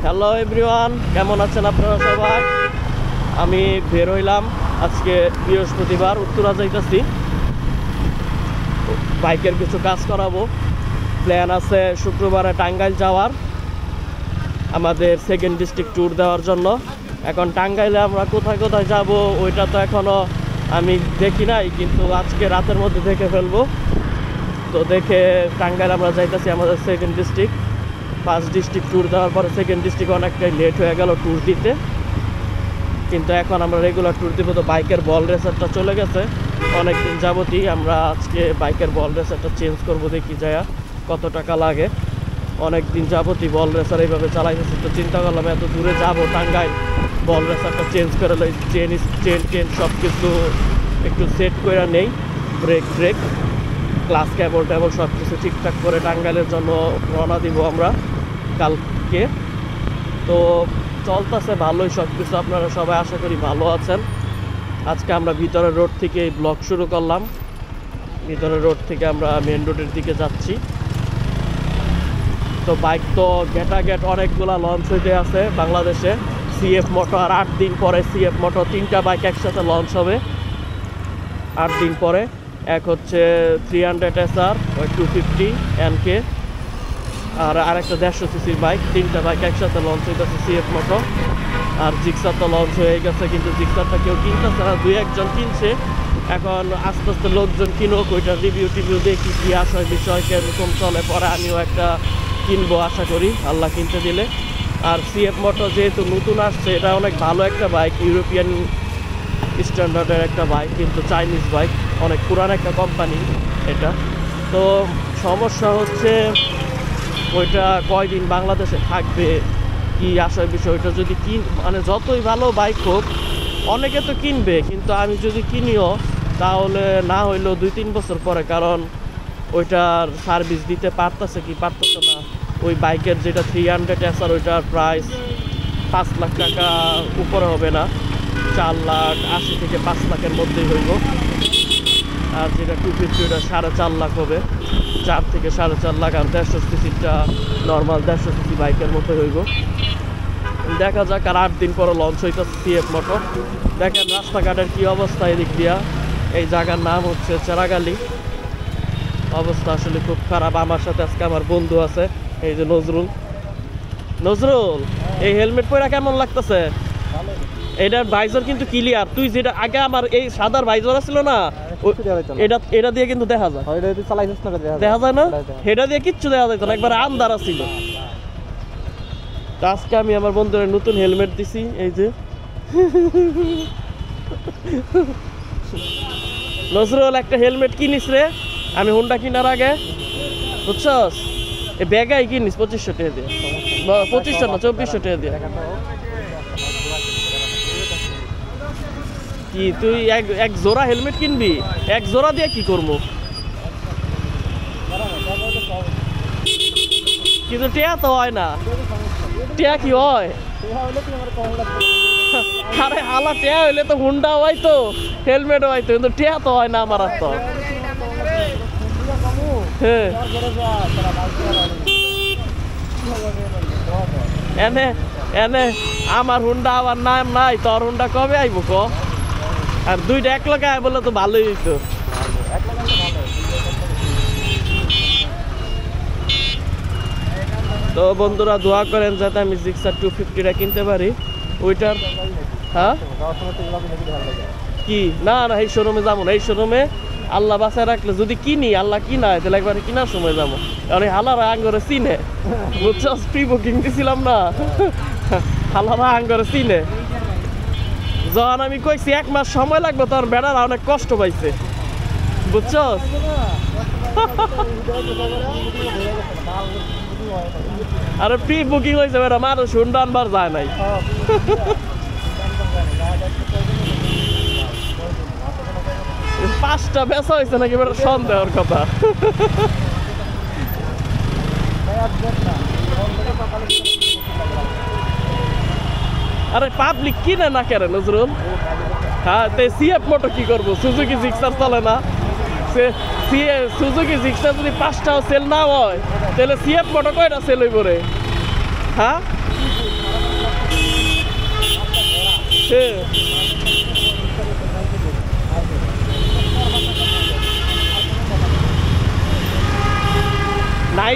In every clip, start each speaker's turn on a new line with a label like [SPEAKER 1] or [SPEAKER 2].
[SPEAKER 1] Hello everyone, কেমন আছেন আপনারা সবাই? আমি বের হইলাম আজকে বৃহস্পতিবার, উত্তরা যাইতেছি। বাইকের কিছু কাজ করাবো, প্ল্যান আছে শুক্রবারে টাঙ্গাইল যাওয়ার, আমাদের সেকেন্ড ডিস্ট্রিক্ট ট্যুর দেওয়ার জন্য। এখন টাঙ্গাইলে আমরা কোথায় কোথায় যাব ওইটা তো এখনও আমি দেখি নাই, কিন্তু আজকে রাতের মধ্যে দেখে ফেলবো। তো দেখে টাঙ্গাইল আমরা যাইতেছি আমাদের second district. First district tour দেওয়ার পরে সেকেন্ড ডিস্ট্রিক্ট অনেকটাই লেট হয়ে গেল ট্যুর দিতে, কিন্তু এখন আমরা রেগুলার ট্যুর দিব। তো বাইকের বল রেসারটা চলে গেছে অনেক দিন যাবতই, আমরা আজকে বাইকের বল রেসারটা চেঞ্জ করবো, দেখি যায় কত টাকা লাগে। অনেক দিন যাবতই বল রেসার এইভাবে চালাইতেছি, তো চিন্তা করলাম এত দূরে যাবো টাঙ্গাইল, বল রেসারটা চেঞ্জ করে লই, চেন সব কিছু একটু সেট করে নেই, ব্রেক ক্লাস কেবল সব কিছু ঠিকঠাক করে টাঙ্গাইলের জন্য রওনা দিব আমরা কালকে। তো চলতেছে ভালোই সব কিছু, আপনারা সবাই আশা করি ভালো আছেন। আজকে আমরা ভিতরের রোড থেকে এই ব্লগ শুরু করলাম, ভিতরের রোড থেকে আমরা মেন রোডের দিকে যাচ্ছি। তো বাইক তো গেট অনেকগুলা লঞ্চ হইতে আছে বাংলাদেশে। সিএফ মোটো আর 8 দিন পরে, সিএফ মোটো 3টা বাইক একসাথে লঞ্চ হবে 8 দিন পরে। এক হচ্ছে 300 SR, 250 NK, আর আরেকটা 150 সিসির বাইক। 3টা বাইক একসাথে লঞ্চ হইতেছে সিএফ মোটো। আর জিক্সার তো লঞ্চ হয়ে গেছে, কিন্তু জিক্সারটা কেউ কিনতেছে না, 2-1 কিনছে। এখন আস্তে আস্তে লোকজন কিনুক, ওইটা রিভিউ দেখি কি আসে বিষয়, কেরকম চলে, পরে আমিও একটা কিনবো আশা করি আল্লাহ কিনতে দিলে। আর সিএফ মোটো যেহেতু নতুন আসছে, এটা অনেক ভালো একটা বাইক, ইউরোপিয়ান স্ট্যান্ডার্ডের একটা বাইক, কিন্তু চাইনিজ বাইক, অনেক পুরান একটা কোম্পানি এটা। তো সমস্যা হচ্ছে ওইটা কয়দিন বাংলাদেশে থাকবে কি আসার বিষয়। ওইটা যদি মানে যতই ভালো বাইক হোক অনেকে তো কিনবে, কিন্তু আমি যদি কিনিও তাহলে না হইলেও 2-3 বছর পরে, কারণ ওইটার সার্ভিস দিতে পারতেছে না। ওই বাইকের যেটা 300 SR, ওইটার প্রাইস 5 লাখ টাকা উপরে হবে না, 4,80,000 থেকে 5 লাখের মধ্যেই হইব। আর যেটা 250 ওটা 4.5 লাখ হবে, 4 থেকে 4.5 লাখ। আর 150 সিসিটা নর্মাল 150 সিসি বাইকের মতো হইব। দেখা যাক, আর 8 দিন পরে লঞ্চ হইতেছে সিএফ মোটো। দেখেন রাস্তাঘাটের কি অবস্থা এদিক দিয়া। এই জায়গার নাম হচ্ছে চেরাগালি। অবস্থা আসলে খুব খারাপ। আমার সাথে আজকে আমার বন্ধু আছে, এই যে নজরুল। এই হেলমেট পরে কেমন লাগতেছে? এটার ভাইজার কিন্তু ক্লিয়ার। তুই যেটা আগে আমার এই সাদার ভাইজার ছিল না, এটা দিয়ে কিন্তু দেখা যায়, দেখা যায় না, এটা দিয়ে কিচ্ছু দেখা যায় না, একবার আন্ধার ছিল। আজকে আমি আমার বন্ধুর নতুন হেলমেট দিছি, এই যে নজরুল একটা হেলমেট কিনিস রে, আমি হুন্ডা কিনার আগে, বুঝছস? এই ব্যাগাই কিনিস 2500 টাকা দিয়ে, 2500 না 2400 টাকা দিয়ে। কি তুই এক জোড়া হেলমেট কিনবি? এক জোড়া দিয়ে কি করবো? কিন্তু টিয়া তো হয় না। টিয়া কি হয়? আরে হালা টিয়া হইলে তো হুন্ডা হয়তো, হেলমেট হয়তো, কিন্তু টিয়া তো হয় না আমার। তো হ্যাঁ, এনে আমার হুন্ডা আবার নাম নাই, তোর হুন্ডা কবে আইব ক? আর 2টা এক লগে আয় বলে তো ভালোই হইতো। তো বন্ধুরা দোয়া করেন যাতে আমি জিক্সার 250টা কিনতে পারি। ওইটার হ্যাঁ কি না এই শোরুমে যাবো না, এই শোরুমে আল্লাহ বাসায় রাখলে যদি কিনি, আল্লাহ কিনায় তাহলে একবার কিনার সময় যাবো। কারণ এই হালারা আঙ্গরে চিনে, বুঝছো? প্রি বুকিং দিছিলাম না, হালারা আঙ্গরে চিনে। যখন আমি কইছি 1 মাস সময় লাগবে, তোর বেড়ারা অনেক কষ্ট পাইছে, বুঝছো? আরে প্রি বুকিং হয়েছে, বেড়া মানুষ হুন্ডা আনবার যায় নাই। পাঁচটা বেচা হয়েছে নাকি বেটা, সন্দেহের কথা। আরে পাবলিক কিনে না কেন নজরুল? হ্যাঁ, সিএফ মোটো কি করবো? সুজুকি জিক্সার চলে না, সুজুকি জিক্সার যদি 5টাও সেল না হয় তাহলে সিএফ মোটো কয়টা সেল হইব রে? হ্যাঁ, না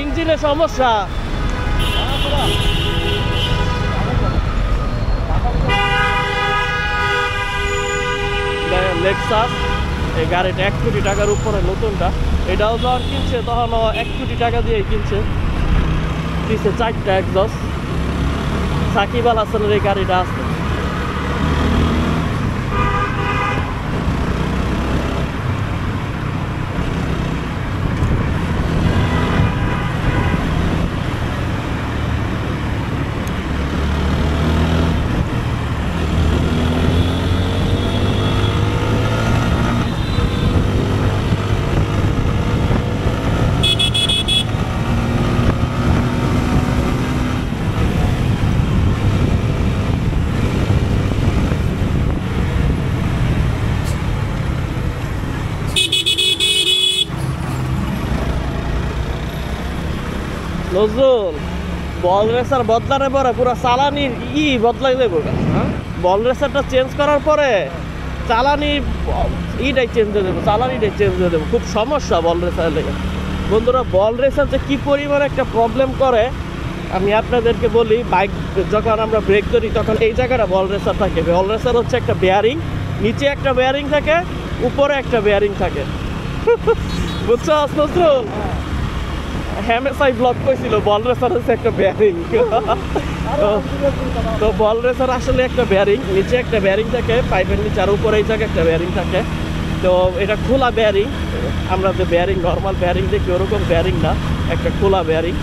[SPEAKER 1] ইঞ্জিনের সমস্যা। লেক্সাস এই গাড়িটা 1 কোটি টাকার উপরে নতুনটা, এটাও যখন কিনছে তখন 1 কোটি টাকা দিয়ে কিনছে। দিচ্ছে 4টা এক্সস্ট। সাকিব আল হাসানের এই গাড়িটা আছে। নজরুল বল রেসার বদলানোর পরে পুরো চালানির বদলাই দেবো। বল রেসারটা চেঞ্জ করার পরে চালানি ইটাই চেঞ্জ হয়ে দেবো, চালানিটাই চেঞ্জ হয়ে দেবো। খুব সমস্যা বল রেসার লেগে। বন্ধুরা বল রেসার যে কী পরিমাণে একটা প্রবলেম করে আমি আপনাদেরকে বলি। বাইক যখন আমরা ব্রেক করি তখন এই জায়গাটা বল রেসার থাকে। বল রেসার হচ্ছে একটা বেয়ারিং, নিচে একটা বেয়ারিং থাকে, উপরে একটা বেয়ারিং থাকে। বুঝছো নজরুল? হ্যামেসাই ব্লক করেছিল বল রেসার হচ্ছে একটা বেয়ারিং। তো বল রেসার আসলে একটা বেয়ারিং, নিচে একটা বেয়ারিং থাকে পাইপের নিচে, আর উপরে এই জায়গায় একটা বেয়ারিং থাকে। তো এটা খোলা বেয়ারিং, আমরা যে বেয়ারিং নর্মাল বেয়ারিং দেখি ওরকম বেয়ারিং না, একটা খোলা বেয়ারিং।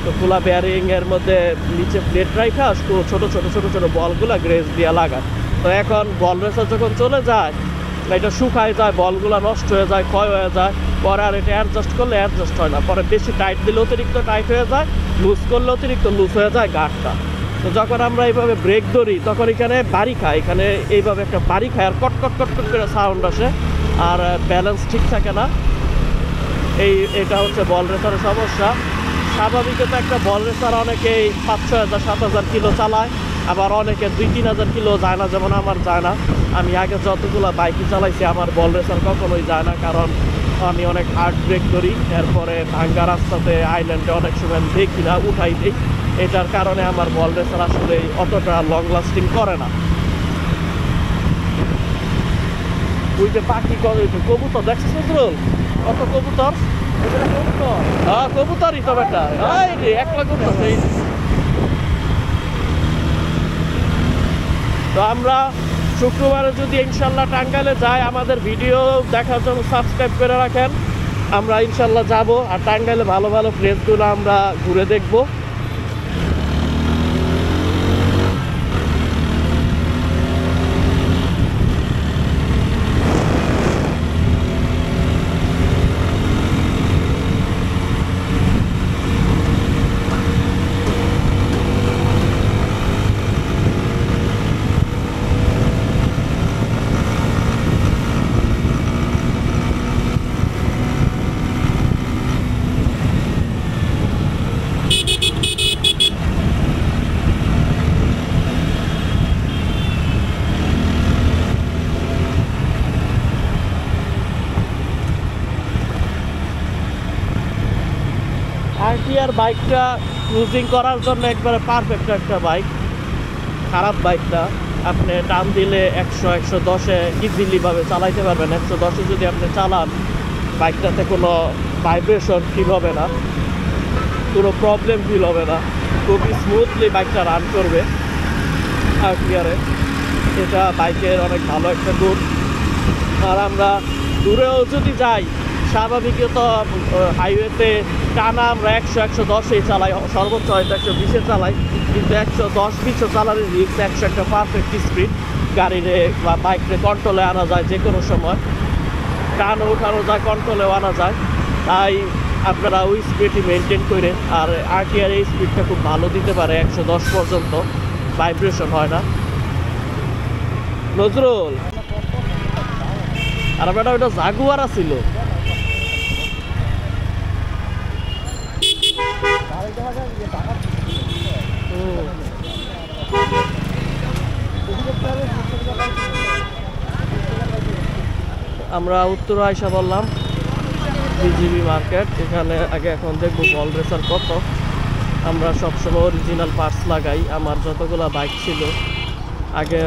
[SPEAKER 1] তো খোলা বেয়ারিংয়ের মধ্যে নিচে প্লেট রাখা ছোটো ছোটো ছোটো ছোটো বলগুলো গ্রেস দিয়ে লাগায়। তো এখন বল রেসার যখন চলে যায় এটা শুকায় যায়, বলগুলো নষ্ট হয়ে যায়, ক্ষয় হয়ে যায়। পরে আর এটা অ্যাডজাস্ট করলে অ্যাডজাস্ট হয় না। পরে বেশি টাইট দিলে অতিরিক্ত টাইট হয়ে যায়, লুজ করলে অতিরিক্ত লুজ হয়ে যায় গার্ডটা। তো যখন আমরা এইভাবে ব্রেক ধরি তখন এখানে বাড়ি খায়, এখানে এইভাবে একটা বাড়ি খায় আর কটকট কটকট করে সাউন্ড আসে, আর ব্যালেন্স ঠিক থাকে না। এটা হচ্ছে বল রেসারের সমস্যা। স্বাভাবিকত একটা বল রেসার অনেকেই 5-6 হাজার 7 হাজার কিলো চালায়, আবার অনেকে 2-3 হাজার কিলো যায় না, যেমন আমার যায় না। আমি আগে যতগুলো বাইকই চালাইছি আমার বল রেসার কখনোই যায় না, কারণ আমি অনেক হার্ড ব্রেক করি। এরপরে ভাঙ্গা রাস্তাতে আইল্যান্ডে অনেক সময় দেখি না, উঠাই দিই। এটার কারণে আমার বল রেসার আসলে অতটা লং লাস্টিং করে না। ওই যে পাখি কবুতর দেখছিস নজরুল? কত কবুতর! হ্যাঁ কবুতরই তো বেটা, একলা করতেছে। তো আমরা শুক্রবারে যদি ইনশাল্লাহ টাঙ্গাইলে যাই, আমাদের ভিডিও দেখার জন্য সাবস্ক্রাইব করে রাখেন। আমরা ইনশাল্লাহ যাব, আর টাঙ্গাইলে ভালো ভালো প্লেসগুলো আমরা ঘুরে দেখবো। আরটিআর বাইকটা ক্রুজিং করার জন্য একবারে পারফেক্ট একটা বাইক। খারাপ বাইকটা আপনি টান দিলে 100-110-এ ইজিলিভাবে চালাইতে পারবেন। 110-এ যদি আপনি চালান বাইকটাতে কোনো ভাইব্রেশন ফিল হবে না, কোনো প্রবলেম ফিল হবে না, খুবই স্মুথলি বাইকটা রান করবে আরটিআরে। এটা বাইকের অনেক ভালো একটা গুণ। আর আমরা দূরেও যদি যাই, স্বাভাবিকত হাইওয়েতে টানা আমরা 100-110-এই চালাই, সর্বোচ্চ হয়তো 120-এ চালাই, কিন্তু 110-20 চালানোর রিস্ক। 100 একটা পারফেক্ট স্পিড, গাড়িরে বা বাইকরে কন্ট্রোলে আনা যায় যে কোনো সময়, টানও উঠানো যায়, কন্ট্রোলেও আনা যায়। তাই আপনারা ওই স্পিডই মেনটেন করেন। আর আরটিআর এই স্পিডটা খুব ভালো দিতে পারে, 110 পর্যন্ত ভাইব্রেশন হয় না। নজরুল আর বেটা ওইটা জাগুয়ার ছিল। আমরা উত্তর আয়সা বললাম বিজিবি মার্কেট। এখানে আগে এখন দেখবো বল রেসার কত। আমরা সবসময় অরিজিনাল পার্টস লাগাই। আমার যতগুলা বাইক ছিল আগে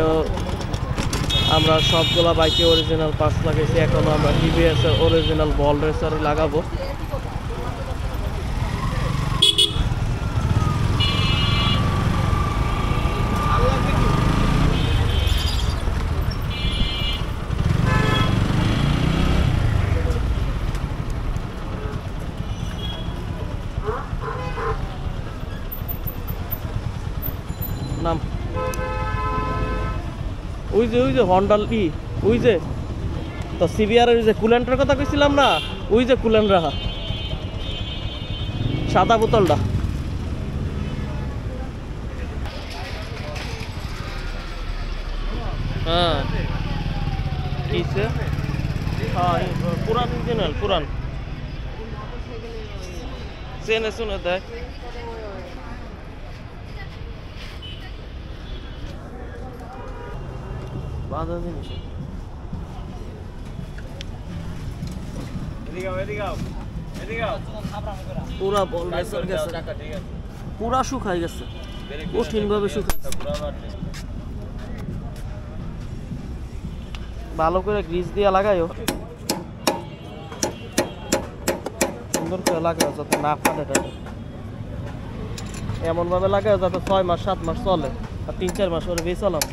[SPEAKER 1] আমরা সবগুলা বাইকে অরিজিনাল পার্টস লাগাইছি। এখন আমরা টিভিএস এর অরিজিনাল বল রেসার লাগাবো। নাম ওই যে হন্ডাল ওই যে তো সিবিআর ওই যে কুলেন্টের কথা কইছিলাম না, ওই যে কুলেন্ট রাখা সাদা বোতলটা। হ্যাঁ কিসে? হ্যাঁ পুরান ইঞ্জিনাল, পুরান চেনে শুনে দেয়। বাধা জিনিস পুরা বল রেসার গেছে, পুরা শুকাই গেছে, কঠিন ভাবে শুকাই। ভালো করে গ্রিস দিয়ে লাগাইও, সুন্দর করে লাগাও যাতে না ফাটে টাটে। এমন ভাবে লাগাও যাতে 6 মাস 7 মাস চলে, আর 3-4 মাস পরে বেচালাম।